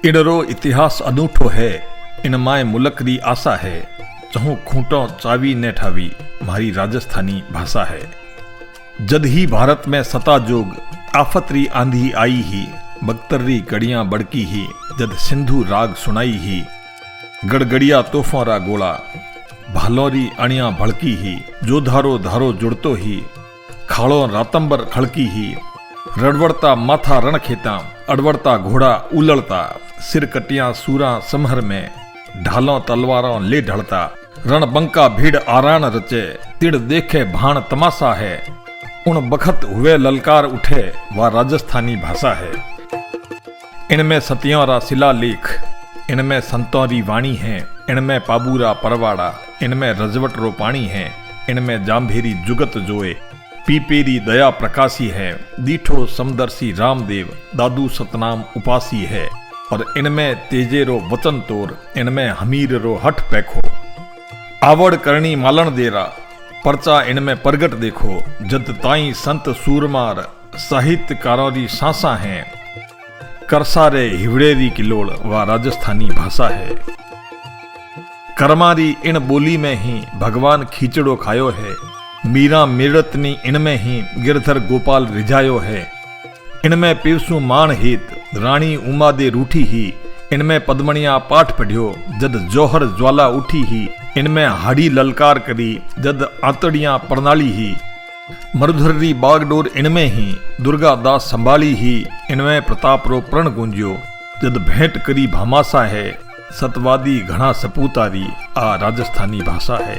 इनरो इतिहास अनूठो है, इन माए मुलक री आशा है। चहूँ खूंटों चावी ने ठावी, मारी राजस्थानी भाषा है। जद ही भारत में सता जोग, आफत री आंधी आई ही। बख्तर री कड़ियां बड़की ही, जद सिंधु राग सुनाई ही। गड़गड़िया तोफों रा गोला, भालोरी अणिया भड़की ही। जो धारो धारो जुड़तो ही, खाड़ो रातंबर खड़की ही। रड़वड़ता माथा रण खेता, अड़वड़ता घोड़ा उलड़ता। सिर कटिया सूरा समहर में, ढालों तलवारों ले ढलता। रण बंका भीड़ आरान रचे, तिड़ देखे भाण तमाशा है। उन बखत हुए ललकार उठे, वह राजस्थानी भाषा है। इनमें सतियों रा शिलालेख, इनमें संतों री वाणी है। इनमें पाबूरा परवाड़ा, इनमें रजवट रो पानी है। इनमें जाम्भेरी जुगत जोए, पीपेरी दया प्रकाशी है। दीठो समदर्शी रामदेव, दादू सतनाम उपासी है। और इनमें तेजेरो वचन तोर, इनमें हमीर रो हठ पैखो। आवड़ करणी मालन देरा, परचा इनमें प्रगट देखो। जद ताई संत सूरमार, साहित्यकारों री सांसा हैं। करसारे हिवड़ेरी किलोड़, वह राजस्थानी भाषा है। करमारी इन बोली में ही भगवान खींचड़ो खायो है। मीरा मेड़तनी इनमें ही गिरधर गोपाल रिझायो है। इनमें पिरसू मान हित, रानी उमा दे रूठी ही। इनमें पद्मनिया पाठ पढ़ियो, जद जौहर ज्वाला उठी ही। इनमें हाड़ी ललकार करी, जद आंतड़ियां प्रणाली ही। मरुधरी बागडोर इनमें ही, दुर्गा दास संभाली ही। इनमें प्रताप रो प्रण गूंजियो, जद भेंट करी भामासा है। सतवादी घना सपूतारी, आ राजस्थानी भाषा है।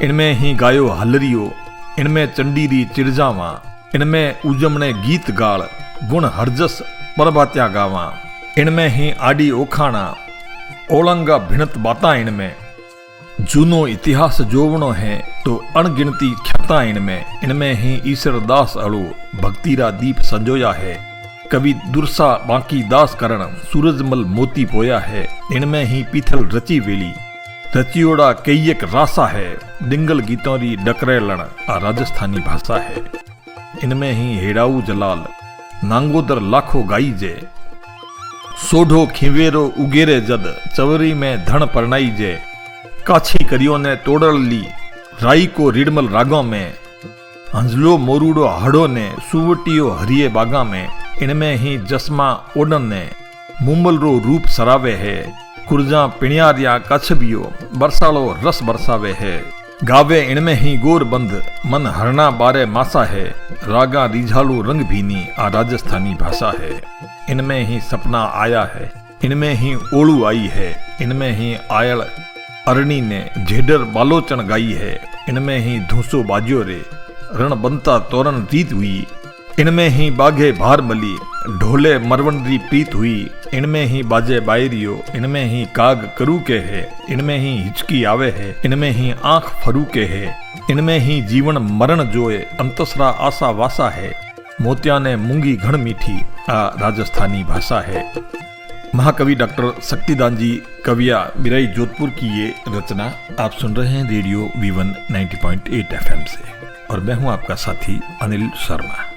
इनमें ही गायो हलरियो, इनमें चंडीरी चिरजावा। इनमें उजमने गीत गाल, गुण हरजस परबात्या गावा। इनमें ही आडी ओखाणा, ओलंगा भिनत बाता। इनमें जूनो इतिहास जोवणो है, तो अणगिनती ख्याता। इनमें ही ईश्वरदास अड़ो, भक्तिरा दीप संजोया है। कवि दुरसा बांकी दास करण, सूरजमल मोती पोया है। इनमें ही पीथल रची वेली, रचियोड़ा कईयक रासा है। डिंगल गीतों री डकरेलण, आ राजस्थानी भाषा है। इनमें ही हेड़ाऊ जलाल, नांगोदर लाखो गाई जे। सोढ़ो खीवेरो उगेरे जद, चवरी में धन परनाई जे। काछी करियो ने तोड़ल ली, राई को रिडमल रागों में। हंजलो मोरूडो हड़ो ने, सुवटियो हरिये बागा में। इनमें ही जस्मा ओडन ने, मुंबल रो रूप सरावे है। कुरजा पिणियारिया कछबियो, बरसालो रस बरसावे है। गावे इनमें ही गोरबंद, मन हरना बारे मासा है। रागा रिझालू रंग भीनी, आ राजस्थानी भाषा है। इनमें ही सपना आया है, इनमें ही ओलू आई है। इनमें ही आयल अरणी ने झेडर बालोचन गाई है। इनमें ही धूसो बाजियो रे, रण बनता तोरण रीत हुई। इनमें ही बाघे भार मली, ढोले मरवनरी प्रीत हुई। इनमें ही बाजे बायरियो, इनमें ही काग करू के है। इनमें ही हिचकी आवे है, इनमें ही आंख फरू के है। इनमें ही जीवन मरण जोए, अंतसरा आशा वासा है। मोतिया ने मूंगी घण मीठी, आ राजस्थानी भाषा है। महाकवि डॉक्टर शक्तिदान जी कविया बिराई जोधपुर की ये रचना आप सुन रहे हैं रेडियो V1 90.8 FM से, और मैं हूं आपका साथी अनिल शर्मा।